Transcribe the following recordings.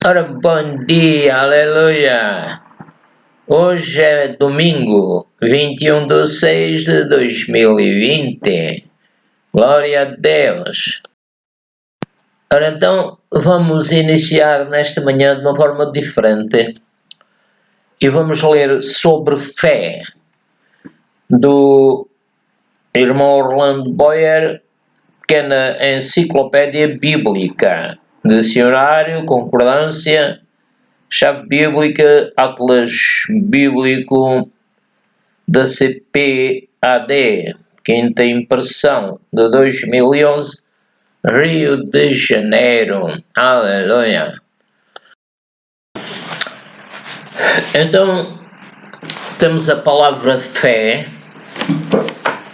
Ora, bom dia, aleluia! Hoje é domingo, 21/6/2020. Glória a Deus! Ora, então, vamos iniciar nesta manhã de uma forma diferente e vamos ler sobre fé do irmão Orlando Boyer, pequena enciclopédia bíblica, dicionário, concordância, chave bíblica, atlas bíblico da CPAD, quinta impressão de 2011, Rio de Janeiro. Aleluia! Então, temos a palavra fé.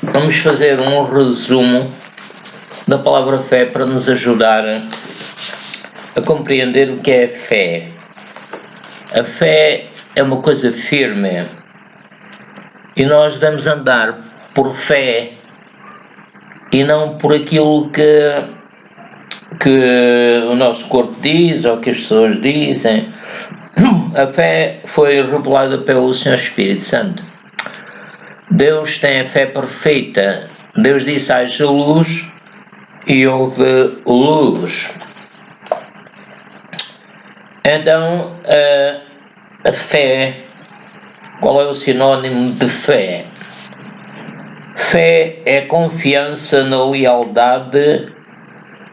Vamos fazer um resumo da palavra fé para nos ajudar a compreender o que é fé. A fé é uma coisa firme e nós devemos andar por fé e não por aquilo que o nosso corpo diz ou que as pessoas dizem. A fé foi revelada pelo Senhor Espírito Santo. Deus tem a fé perfeita. Deus disse: haja luz, e houve luz. Então, a fé, qual é o sinónimo de fé? Fé é confiança na lealdade,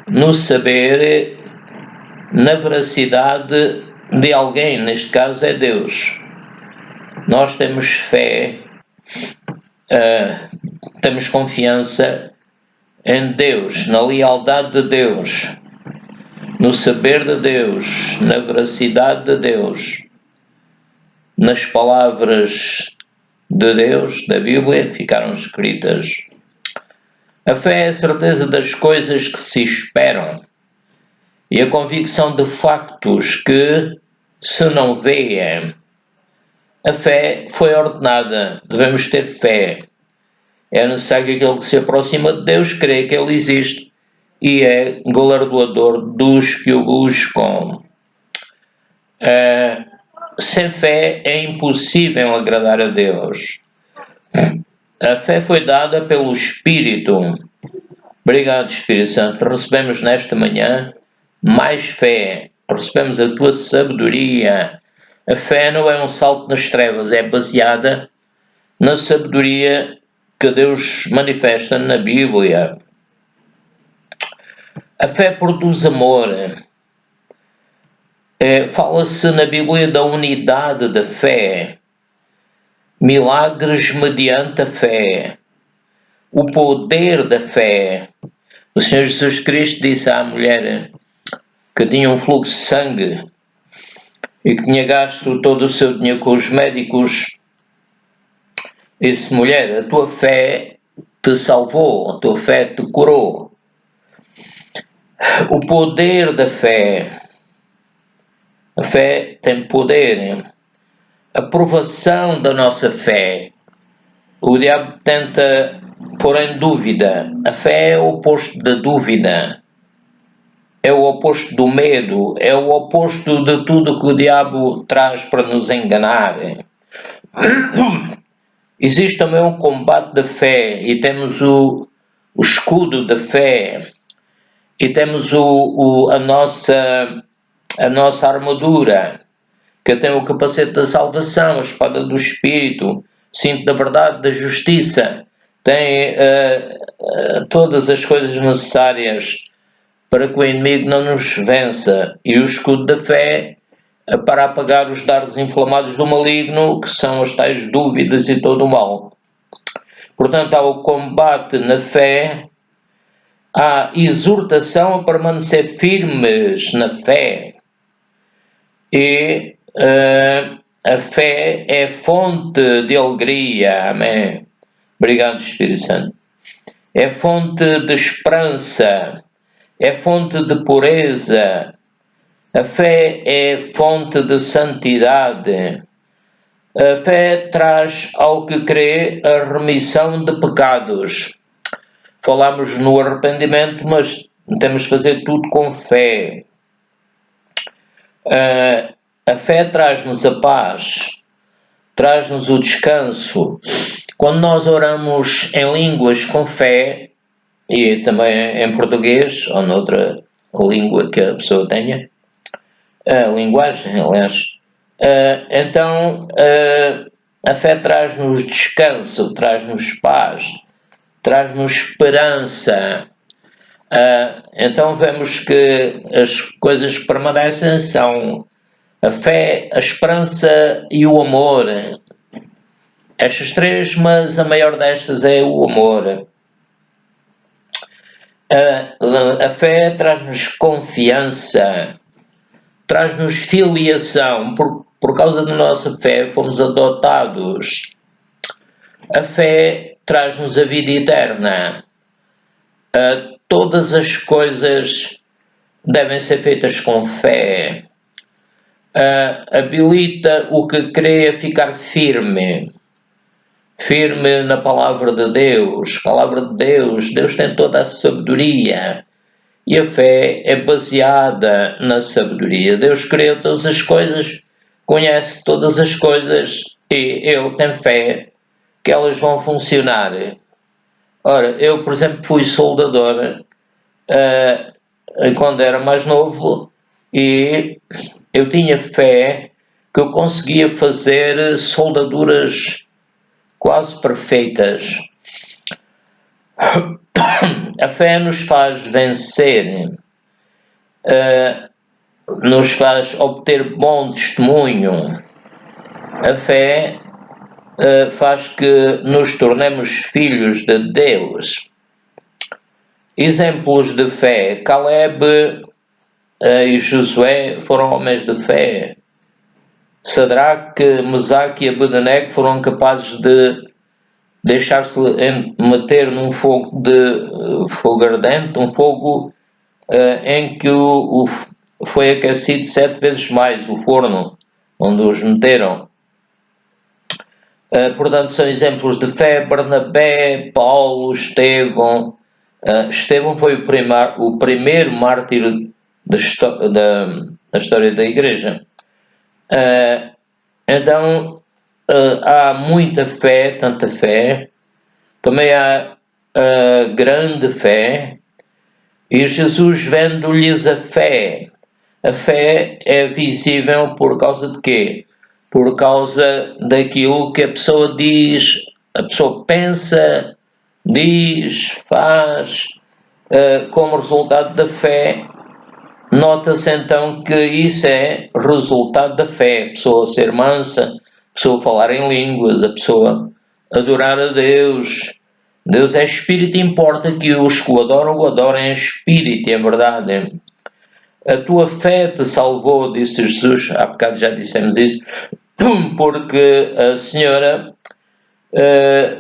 no saber, na veracidade de alguém, neste caso é Deus. Nós temos fé, temos confiança em Deus, na lealdade de Deus, no saber de Deus, na veracidade de Deus, nas palavras de Deus, da Bíblia, que ficaram escritas. A fé é a certeza das coisas que se esperam e a convicção de factos que se não veem. A fé foi ordenada, devemos ter fé. É necessário que aquele que se aproxima de Deus crê que Ele existe e é galardoador dos que o buscam. Sem fé é impossível agradar a Deus. A fé foi dada pelo Espírito. Obrigado, Espírito Santo. Recebemos nesta manhã mais fé. Recebemos a tua sabedoria. A fé não é um salto nas trevas, é baseada na sabedoria que Deus manifesta na Bíblia. A fé produz amor. Fala-se na Bíblia da unidade da fé, milagres mediante a fé, o poder da fé. O Senhor Jesus Cristo disse à mulher que tinha um fluxo de sangue e que tinha gasto todo o seu dinheiro com os médicos, disse: mulher, a tua fé te salvou, a tua fé te curou. O poder da fé. A fé tem poder. A provação da nossa fé. O diabo tenta pôr em dúvida. A fé é o oposto da dúvida. É o oposto do medo. É o oposto de tudo que o diabo traz para nos enganar. Existe também um combate da fé e temos o escudo da fé e temos a nossa armadura, que tem o capacete da salvação, a espada do Espírito, cinto da verdade, da justiça, tem todas as coisas necessárias para que o inimigo não nos vença, e o escudo da fé para apagar os dardos inflamados do maligno, que são as tais dúvidas e todo o mal. Portanto, há o combate na fé, há exortação a permanecer firmes na fé, e a fé é fonte de alegria. Amém. Obrigado, Espírito Santo. É fonte de esperança, é fonte de pureza. A fé é fonte de santidade. A fé traz ao que crê a remissão de pecados. Falamos no arrependimento, mas temos de fazer tudo com fé. A fé traz-nos a paz, traz-nos o descanso. Quando nós oramos em línguas com fé, e também em português ou noutra língua que a pessoa tenha, linguagem, aliás, então a fé traz-nos descanso, traz-nos paz, traz-nos esperança. Então vemos que as coisas que permanecem são a fé, a esperança e o amor. Estas três, mas a maior destas é o amor. A fé traz-nos confiança, traz-nos filiação. Por causa da nossa fé fomos adotados. A fé traz-nos a vida eterna. Todas as coisas devem ser feitas com fé. Habilita o que crê a ficar firme na palavra de Deus. Palavra de Deus, Deus tem toda a sabedoria e a fé é baseada na sabedoria. Deus criou todas as coisas, conhece todas as coisas e Ele tem fé que elas vão funcionar. Ora, eu, por exemplo, fui soldador quando era mais novo e eu tinha fé que eu conseguia fazer soldaduras quase perfeitas. A fé nos faz vencer, nos faz obter bom testemunho. A fé faz que nos tornemos filhos de Deus. Exemplos de fé: Caleb e Josué foram homens de fé. Sadraque, Mesaque e Abednego foram capazes de deixar-se meter num fogo de fogo ardente, um fogo em que foi aquecido 7 vezes mais o forno onde os meteram. Portanto, são exemplos de fé. Barnabé, Paulo, Estevão. Estevão foi o primeiro mártir da história da Igreja. Então, há muita fé, tanta fé. Também há grande fé. E Jesus vendo-lhes a fé. A fé é visível por causa de quê? Por causa daquilo que a pessoa diz, a pessoa pensa, diz, faz. Como resultado da fé, nota-se então que isso é resultado da fé. A pessoa ser mansa, a pessoa falar em línguas, a pessoa adorar a Deus. Deus é espírito, importa que os que o adorem em espírito, é verdade. A tua fé te salvou, disse Jesus, há bocado já dissemos isso, porque a senhora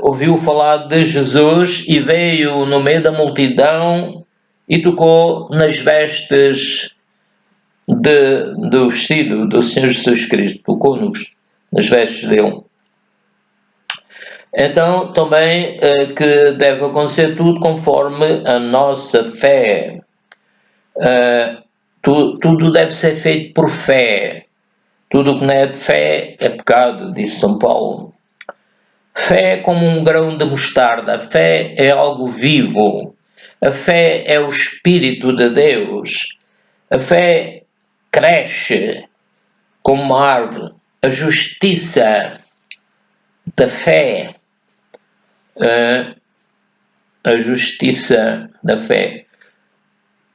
ouviu falar de Jesus e veio no meio da multidão e tocou nas vestes do vestido do Senhor Jesus Cristo, tocou nas vestes dele. Então, também que deve acontecer tudo conforme a nossa fé. Tudo deve ser feito por fé. Tudo o que não é de fé é pecado, disse São Paulo. Fé é como um grão de mostarda. A fé é algo vivo. A fé é o Espírito de Deus. A fé cresce como uma árvore. A justiça da fé. A justiça da fé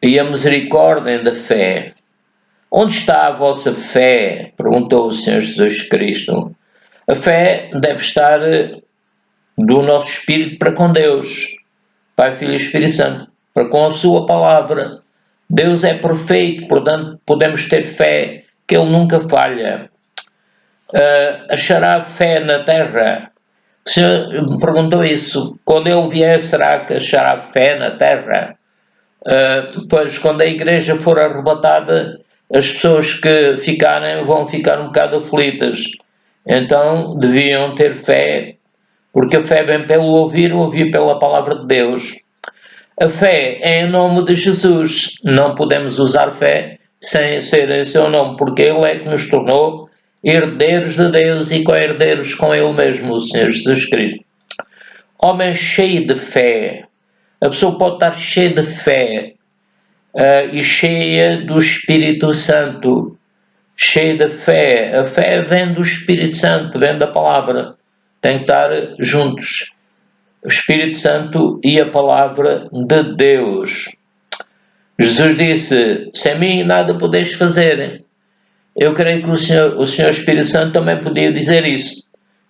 e a misericórdia da fé. Onde está a vossa fé? Perguntou o Senhor Jesus Cristo. A fé deve estar do nosso espírito para com Deus, Pai, Filho e Espírito Santo, para com a sua palavra. Deus é perfeito, portanto podemos ter fé que Ele nunca falha. Achará fé na terra? O Senhor me perguntou isso. Quando Ele vier, será que achará fé na terra? Pois quando a igreja for arrebatada, as pessoas que ficarem vão ficar um bocado aflitas. Então deviam ter fé, porque a fé vem pelo ouvir pela palavra de Deus. A fé é em nome de Jesus. Não podemos usar fé sem ser em seu nome, porque Ele é que nos tornou herdeiros de Deus e co-herdeiros com Ele mesmo, o Senhor Jesus Cristo. Homem cheio de fé. A pessoa pode estar cheia de fé e cheia do Espírito Santo. Cheia de fé. A fé vem do Espírito Santo, vem da palavra. Tem que estar juntos. O Espírito Santo e a palavra de Deus. Jesus disse: sem mim nada podeis fazer. Eu creio que o Senhor Espírito Santo também podia dizer isso.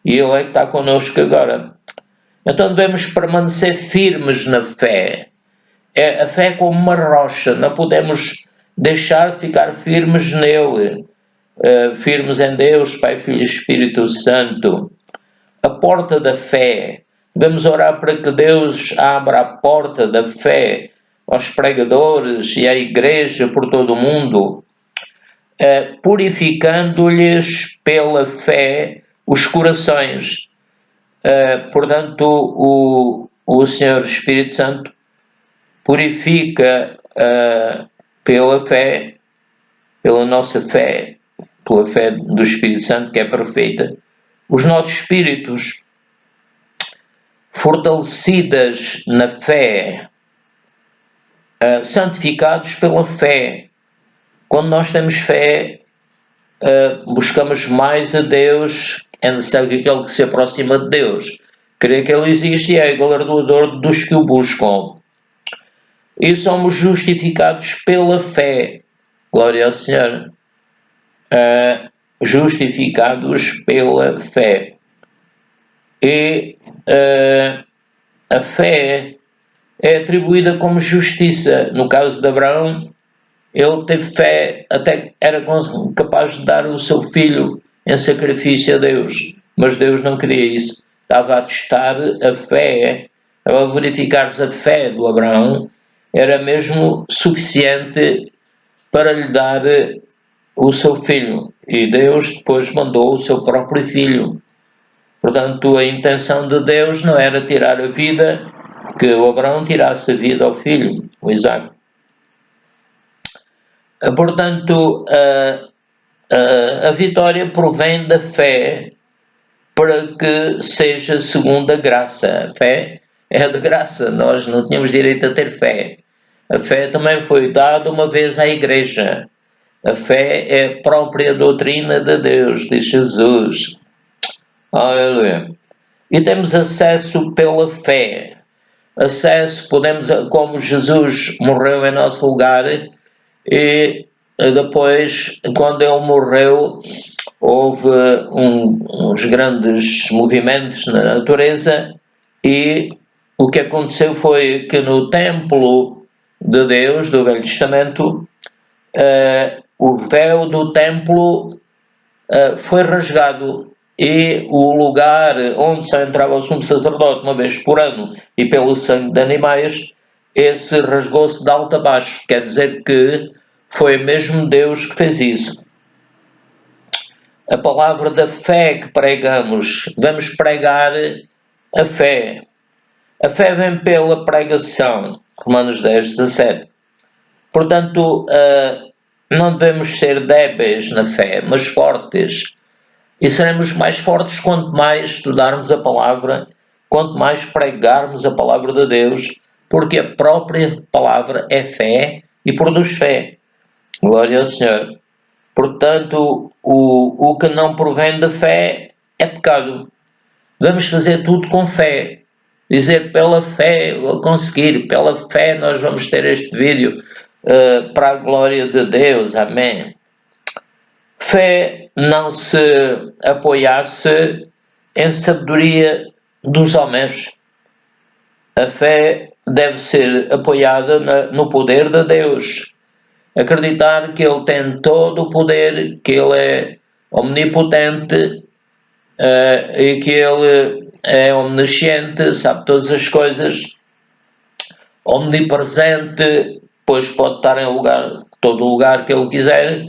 E Ele é que está connosco agora. Então devemos permanecer firmes na fé. A fé é como uma rocha. Não podemos deixar de ficar firmes nele. Firmes em Deus, Pai, Filho e Espírito Santo. A porta da fé. Devemos orar para que Deus abra a porta da fé aos pregadores e à igreja por todo o mundo, purificando-lhes pela fé os corações. Portanto, o Senhor Espírito Santo purifica pela fé, pela nossa fé, pela fé do Espírito Santo, que é perfeita, os nossos espíritos, fortalecidas na fé, santificados pela fé. Quando nós temos fé, buscamos mais a Deus. É necessário que aquele que se aproxima de Deus crê que Ele existe e é galardoador dos que o buscam. E somos justificados pela fé. Glória ao Senhor. Justificados pela fé. E a fé é atribuída como justiça. No caso de Abraão, ele teve fé, até era capaz de dar o seu filho em sacrifício a Deus, mas Deus não queria isso. Estava a testar a fé, a verificar-se a fé do Abraão, era mesmo suficiente para lhe dar o seu filho. E Deus depois mandou o seu próprio filho. Portanto, a intenção de Deus não era tirar a vida, que o Abraão tirasse a vida ao filho, o Isaac. Portanto, a vitória provém da fé para que seja segundo a graça. A fé é de graça, nós não tínhamos direito a ter fé. A fé também foi dada uma vez à Igreja. A fé é a própria doutrina de Deus, diz Jesus. Aleluia. E temos acesso pela fé. Acesso, como Jesus morreu em nosso lugar, e depois, quando ele morreu, houve uns grandes movimentos na natureza, e o que aconteceu foi que no templo de Deus, do Velho Testamento, o véu do templo foi rasgado, e o lugar onde só entrava o sumo sacerdote uma vez por ano e pelo sangue de animais, esse rasgou-se de alto a baixo. Quer dizer que foi mesmo Deus que fez isso. A palavra da fé que pregamos, vamos pregar a fé. A fé vem pela pregação, Romanos 10, 17. Portanto, não devemos ser débeis na fé, mas fortes. E seremos mais fortes quanto mais estudarmos a palavra, quanto mais pregarmos a palavra de Deus, porque a própria palavra é fé e produz fé. Glória ao Senhor. Portanto, o que não provém da fé é pecado. Vamos fazer tudo com fé. Dizer, pela fé vou conseguir, pela fé nós vamos ter este vídeo para a glória de Deus. Amém. Fé não se apoiar-se em sabedoria dos homens. A fé deve ser apoiada no poder de Deus. Acreditar que Ele tem todo o poder, que Ele é omnipotente e que Ele é omnisciente, sabe todas as coisas, omnipresente, pois pode estar em todo lugar que Ele quiser,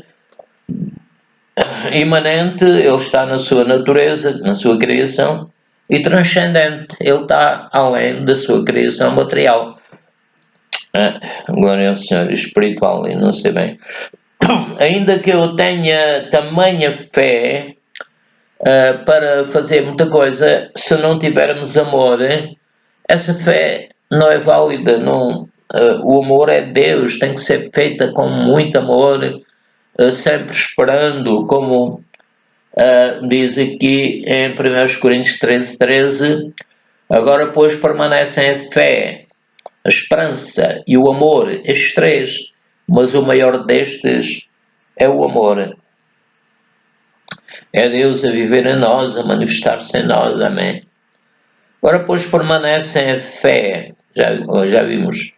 imanente, Ele está na sua natureza, na sua criação, e transcendente, Ele está além da sua criação material. Glória ao Senhor, espiritual, e não sei bem. ainda que eu tenha tamanha fé para fazer muita coisa, se não tivermos amor, essa fé não é válida. Não, o amor é Deus, tem que ser feita com muito amor, sempre esperando, como diz aqui em 1 Coríntios 13:13, agora pois permanecem a fé, a esperança e o amor, estes três, mas o maior destes é o amor. É Deus a viver em nós, a manifestar-se em nós, amém. Agora pois permanecem a fé, já vimos,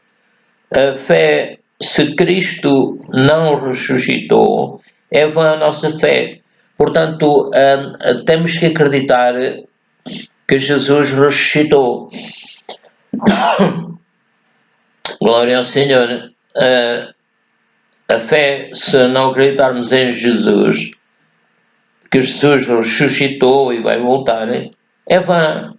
a fé, se Cristo não ressuscitou, é vã a nossa fé. Portanto, temos que acreditar que Jesus ressuscitou. Glória ao Senhor. A fé, se não acreditarmos em Jesus, que Jesus ressuscitou e vai voltar, é vã.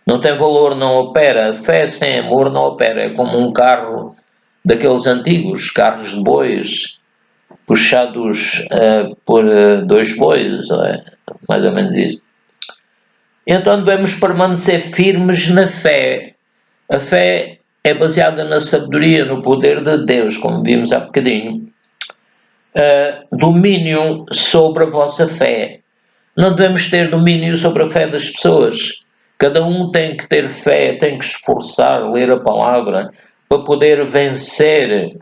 Não tem valor, não opera. A fé sem amor não opera. É como um carro daqueles antigos, carros de bois, puxados por dois bois, mais ou menos isso. Então devemos permanecer firmes na fé. A fé é baseada na sabedoria, no poder de Deus, como vimos há bocadinho. Domínio sobre a vossa fé. Não devemos ter domínio sobre a fé das pessoas. Cada um tem que ter fé, tem que esforçar, ler a palavra, para poder vencer.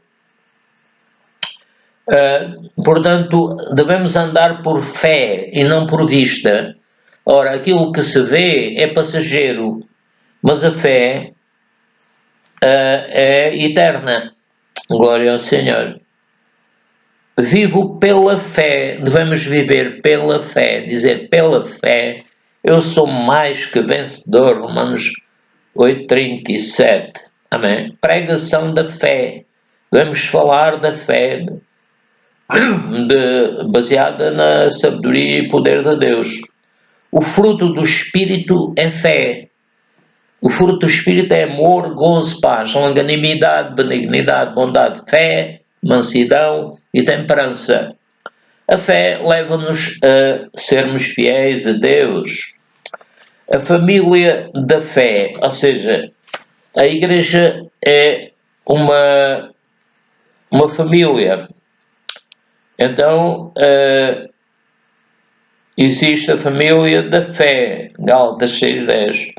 Portanto, devemos andar por fé e não por vista. Ora, aquilo que se vê é passageiro, mas a fé é eterna. Glória ao Senhor. Vivo pela fé, devemos viver pela fé, dizer pela fé, eu sou mais que vencedor, Romanos 8:37, amém? Pregação da fé, devemos falar da fé, baseada na sabedoria e poder de Deus. O fruto do Espírito é fé. O fruto do Espírito é amor, gozo, paz, longanimidade, benignidade, bondade, fé, mansidão e temperança. A fé leva-nos a sermos fiéis a Deus. A família da fé, ou seja, a igreja é uma família. Então, existe a família da fé, Gálatas 6:10.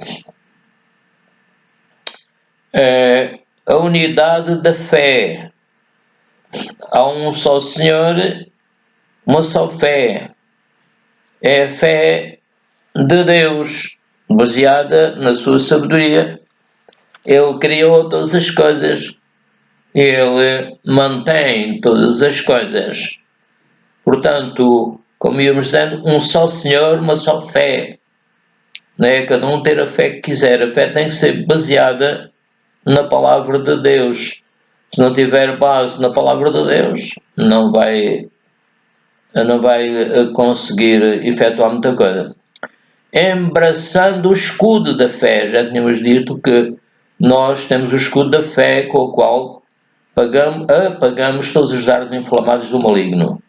A unidade da fé. Há um só Senhor, uma só fé. É a fé de Deus, baseada na sua sabedoria. Ele criou todas as coisas. Ele mantém todas as coisas. Portanto, como íamos dizendo, um só Senhor, uma só fé. Não é cada um ter a fé que quiser. A fé tem que ser baseada na palavra de Deus. Se não tiver base na palavra de Deus, não vai conseguir efetuar muita coisa. Embraçando o escudo da fé. Já tínhamos dito que nós temos o escudo da fé com o qual apagamos todos os dardos inflamados do maligno.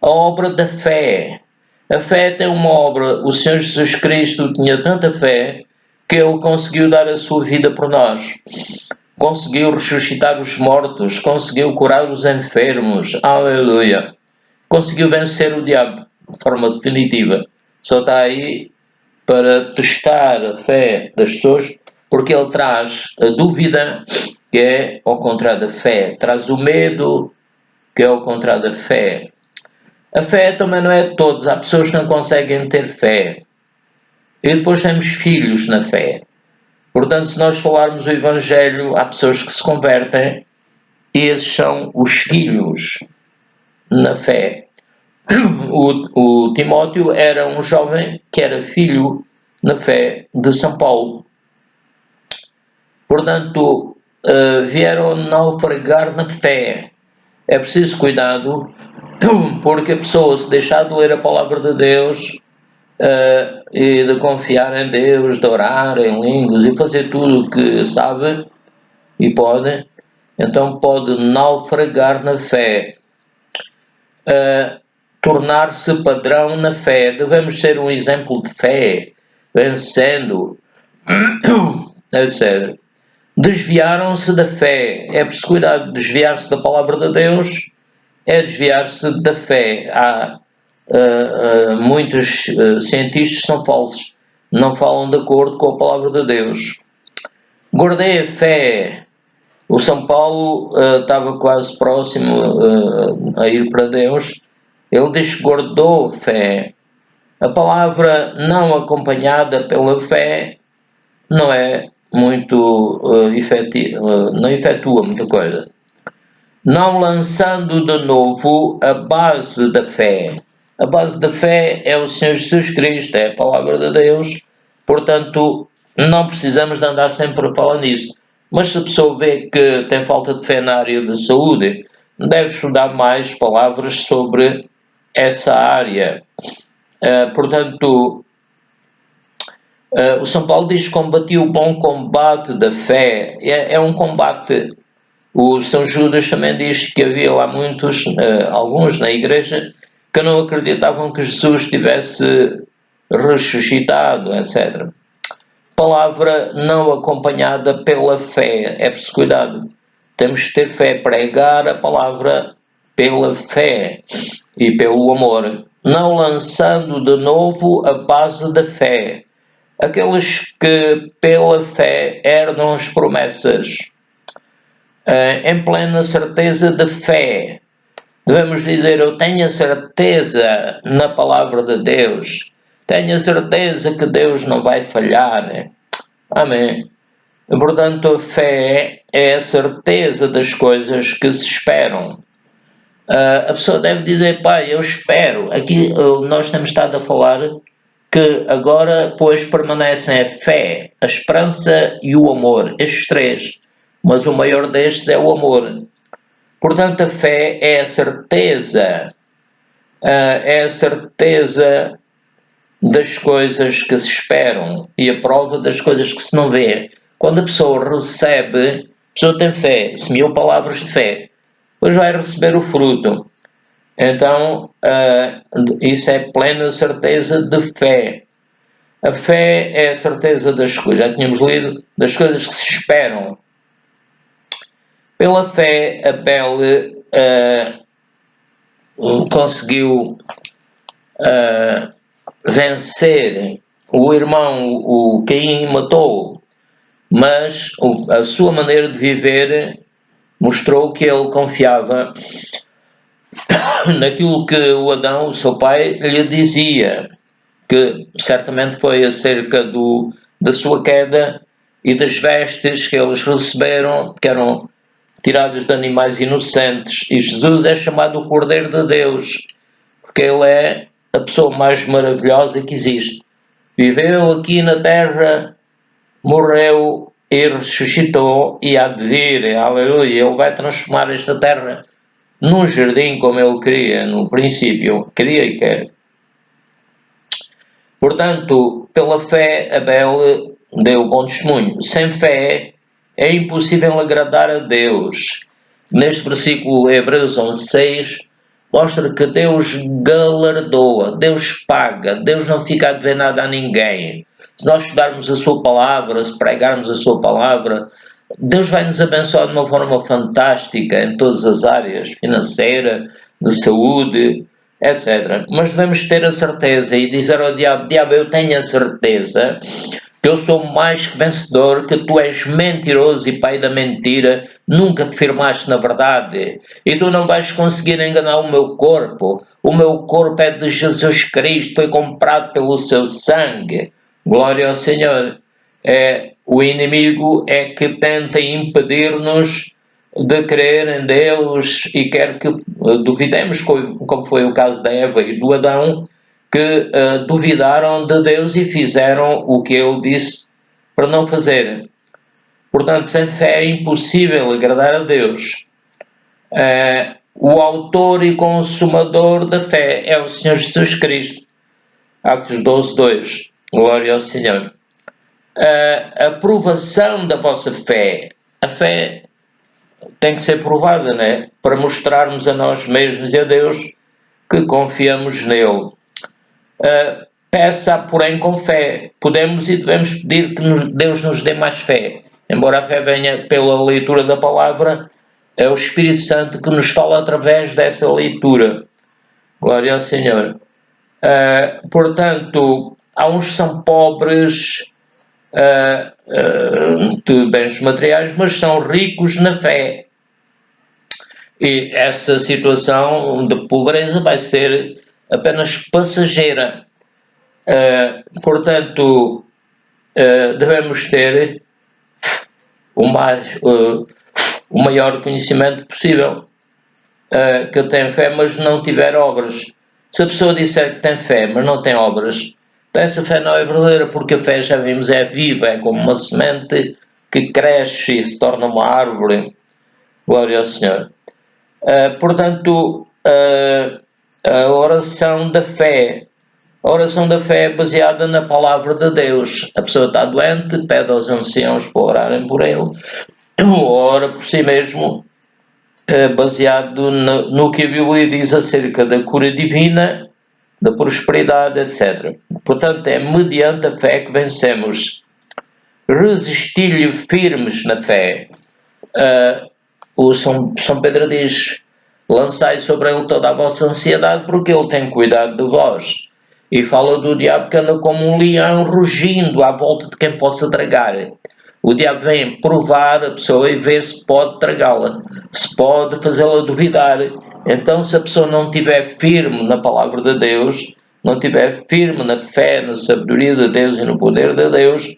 A obra da fé. A fé tem uma obra. O Senhor Jesus Cristo tinha tanta fé que Ele conseguiu dar a sua vida por nós. Conseguiu ressuscitar os mortos. Conseguiu curar os enfermos. Aleluia. Conseguiu vencer o diabo de forma definitiva. Só está aí para testar a fé das pessoas, porque ele traz a dúvida, que é ao contrário da fé. Traz o medo, que é ao contrário da fé. A fé também não é de todos. Há pessoas que não conseguem ter fé. E depois temos filhos na fé. Portanto, se nós falarmos o Evangelho, há pessoas que se convertem e esses são os filhos na fé. O Timóteo era um jovem que era filho na fé de São Paulo. Portanto, vieram naufragar na fé. É preciso cuidado, porque a pessoa, se deixar de ler a palavra de Deus e de confiar em Deus, de orar em línguas e fazer tudo o que sabe e pode, então pode naufragar na fé. tornar-se padrão na fé. Devemos ser um exemplo de fé, vencendo, etc. Desviaram-se da fé. É preciso cuidado de desviar-se da palavra de Deus, é desviar-se da fé. Há muitos cientistas que são falsos, não falam de acordo com a palavra de Deus. Guardei a fé. O São Paulo estava quase próximo a ir para Deus. Ele diz que guardou fé. A palavra não acompanhada pela fé não é muito efetiva, não efetua muita coisa. Não lançando de novo a base da fé. A base da fé é o Senhor Jesus Cristo, é a palavra de Deus. Portanto, não precisamos de andar sempre a falar nisso. Mas se a pessoa vê que tem falta de fé na área da saúde, deve estudar mais palavras sobre essa área. Portanto, o São Paulo diz que combatiu o bom combate da fé. É um combate. O São Judas também diz que havia lá muitos, alguns na igreja, que não acreditavam que Jesus tivesse ressuscitado, etc. Palavra não acompanhada pela fé. É preciso cuidado. Temos que ter fé, pregar a palavra pela fé e pelo amor. Não lançando de novo a base da fé. Aqueles que pela fé herdam as promessas. Em plena certeza de fé. Devemos dizer, eu tenho a certeza na palavra de Deus. Tenho a certeza que Deus não vai falhar. Amém. Portanto, a fé é a certeza das coisas que se esperam. A pessoa deve dizer, pai, eu espero. Aqui nós temos estado a falar que agora, pois, permanecem a fé, a esperança e o amor. Estes três. Mas o maior destes é o amor. Portanto, a fé é a certeza. É a certeza das coisas que se esperam e a prova das coisas que se não vê. Quando a pessoa recebe, a pessoa tem fé, semeou palavras de fé, depois vai receber o fruto. Então, isso é plena certeza de fé. A fé é a certeza das coisas, já tínhamos lido, das coisas que se esperam. Pela fé, Abel conseguiu vencer o irmão, o Caim matou, mas a sua maneira de viver mostrou que ele confiava naquilo que o Adão, o seu pai, lhe dizia, que certamente foi acerca da sua queda e das vestes que eles receberam, que eram tiradas de animais inocentes. E Jesus é chamado o Cordeiro de Deus, porque ele é a pessoa mais maravilhosa que existe. Viveu aqui na terra, morreu e ressuscitou e há de vir, aleluia. Ele vai transformar esta terra num jardim como ele queria, no princípio, queria e quer. Portanto, pela fé, Abel deu bom testemunho. Sem fé, é impossível agradar a Deus. Neste versículo, Hebreus 11:6, mostra que Deus galardoa, Deus paga, Deus não fica a dever nada a ninguém. Se nós estudarmos a sua palavra, se pregarmos a sua palavra, Deus vai nos abençoar de uma forma fantástica em todas as áreas, financeira, de saúde, etc. Mas devemos ter a certeza e dizer ao diabo, diabo, eu tenho a certeza que eu sou mais que vencedor, que tu és mentiroso e pai da mentira, nunca te firmaste na verdade, e tu não vais conseguir enganar o meu corpo é de Jesus Cristo, foi comprado pelo seu sangue, glória ao Senhor. O inimigo é que tenta impedir-nos de crer em Deus e quer que duvidemos, como foi o caso da Eva e do Adão, que duvidaram de Deus e fizeram o que ele disse para não fazer. Portanto, sem fé é impossível agradar a Deus. O autor e consumador da fé é o Senhor Jesus Cristo. Atos 12:2. Glória ao Senhor. A aprovação da vossa fé. A fé tem que ser provada, né? Para mostrarmos a nós mesmos e a Deus que confiamos nele. Peça, porém, com fé. Podemos e devemos pedir que Deus nos dê mais fé. Embora a fé venha pela leitura da palavra, é o Espírito Santo que nos fala através dessa leitura. Glória ao Senhor. Portanto, há uns que são pobres de bens materiais, mas são ricos na fé. E essa situação de pobreza vai ser apenas passageira. Portanto, devemos ter o maior conhecimento possível. Que eu tenho fé, mas não tiver obras. Se a pessoa disser que tem fé, mas não tem obras, então essa fé não é verdadeira, porque a fé, já vimos, é viva, é como uma semente que cresce e se torna uma árvore. Glória ao Senhor. Portanto, a oração da fé. A oração da fé é baseada na palavra de Deus. A pessoa está doente, pede aos anciãos para orarem por ele, ou ora por si mesmo, baseado no que a Bíblia diz acerca da cura divina, da prosperidade, etc. Portanto, é mediante a fé que vencemos. Resistir-lhe firmes na fé. O São Pedro diz: lançai sobre ele toda a vossa ansiedade, porque ele tem cuidado de vós. E fala do diabo que anda como um leão rugindo à volta de quem possa tragar. O diabo vem provar a pessoa e ver se pode tragá-la, se pode fazê-la duvidar. Então, se a pessoa não estiver firme na palavra de Deus, não estiver firme na fé, na sabedoria de Deus e no poder de Deus,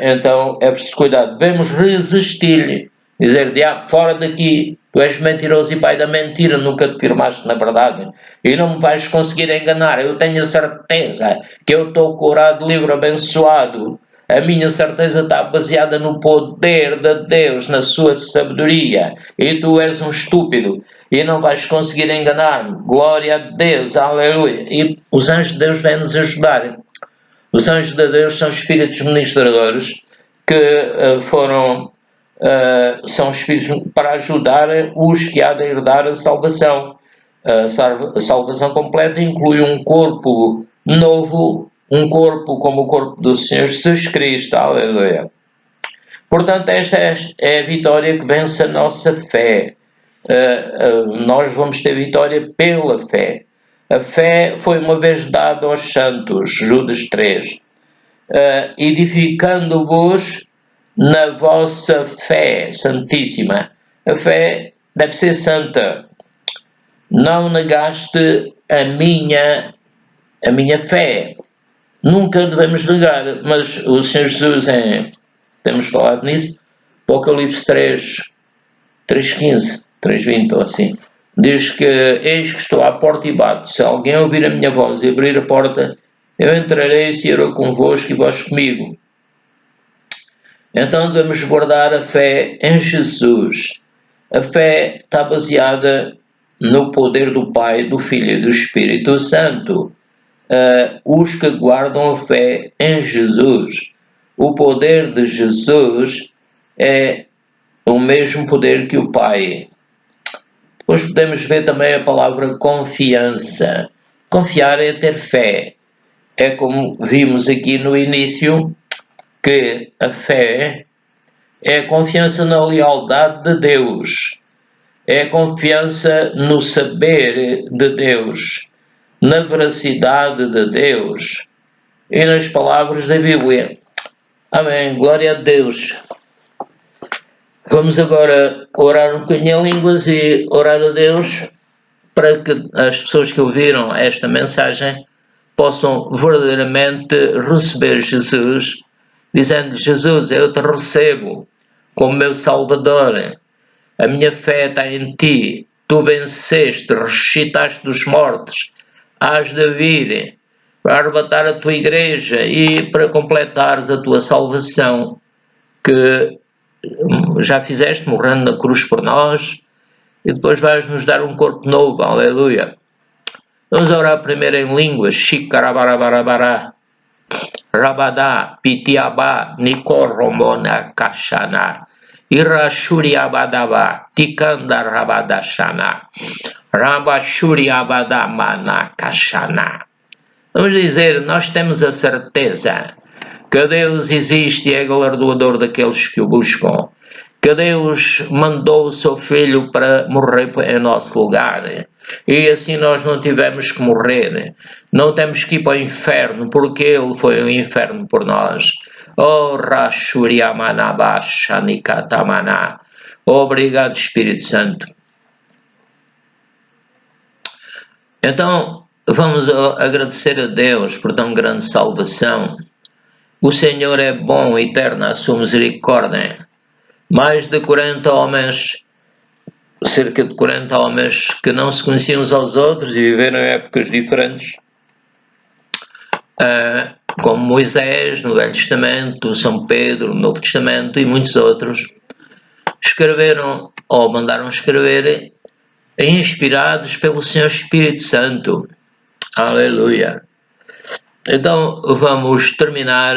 então é preciso cuidar. Devemos resistir-lhe, dizer: diabo, fora daqui, tu és mentiroso e pai da mentira, nunca te firmaste na verdade e não me vais conseguir enganar. Eu tenho a certeza que eu estou curado, livre, abençoado. A minha certeza está baseada no poder de Deus, na sua sabedoria. E tu és um estúpido e não vais conseguir enganar-me. Glória a Deus, aleluia. E os anjos de Deus vêm nos ajudar. Os anjos de Deus são espíritos ministradores que são espíritos para ajudar os que há de herdar a salvação. A salvação completa inclui um corpo novo, um corpo como o corpo do Senhor Jesus Cristo. Aleluia. Portanto, esta é a vitória que vence a nossa fé. Nós vamos ter vitória pela fé. A fé foi uma vez dada aos santos, Judas 3, edificando-vos na vossa fé santíssima. A fé deve ser santa. Não negaste a minha fé. Nunca devemos negar, mas o Senhor Jesus, temos falado nisso, Apocalipse 3:15, 3:20 ou assim, diz que: eis que estou à porta e bato, se alguém ouvir a minha voz e abrir a porta, eu entrarei e cearei convosco e vós comigo. Então devemos guardar a fé em Jesus. A fé está baseada no poder do Pai, do Filho e do Espírito Santo. Os que guardam a fé em Jesus. O poder de Jesus é o mesmo poder que o Pai. Depois podemos ver também a palavra confiança. Confiar é ter fé. É como vimos aqui no início, que a fé é a confiança na lealdade de Deus. É a confiança no saber de Deus, na veracidade de Deus e nas palavras da Bíblia. Amém. Glória a Deus. Vamos agora orar um bocadinho em línguas e orar a Deus para que as pessoas que ouviram esta mensagem possam verdadeiramente receber Jesus, dizendo: Jesus, eu te recebo como meu Salvador. A minha fé está em ti. Tu venceste, ressuscitaste dos mortos. Hás de vir para arrebatar a tua igreja e para completares a tua salvação, que já fizeste morrendo na cruz por nós, e depois vais nos dar um corpo novo. Aleluia. Vamos orar primeiro em línguas. Shikarabarabara, Rabadá, Pitiabá, Nikoromona, Kashana, Irashuriabadava, Tikandarabadashana, Rabashuriabadamanakashana. Vamos dizer, nós temos a certeza que Deus existe e é galardoador daqueles que o buscam, que Deus mandou o seu Filho para morrer em nosso lugar, e assim nós não tivemos que morrer, não temos que ir para o inferno, porque Ele foi ao inferno por nós. Oh, Rashuriamanabashanikatamana. Obrigado, Espírito Santo. Então, vamos agradecer a Deus por tão grande salvação. O Senhor é bom e eterna a sua misericórdia. Mais de 40 homens, cerca de 40 homens que não se conheciam uns aos outros e viveram em épocas diferentes, como Moisés no Velho Testamento, São Pedro no Novo Testamento e muitos outros, escreveram ou mandaram escrever inspirados pelo Senhor Espírito Santo. Aleluia! Então vamos terminar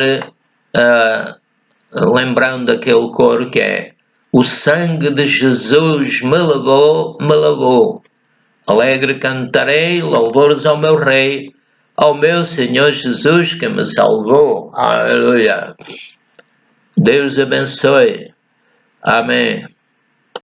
lembrando aquele coro que é: o sangue de Jesus me lavou. Alegre cantarei louvores ao meu Rei, ao meu Senhor Jesus que me salvou. Aleluia! Deus abençoe. Amém.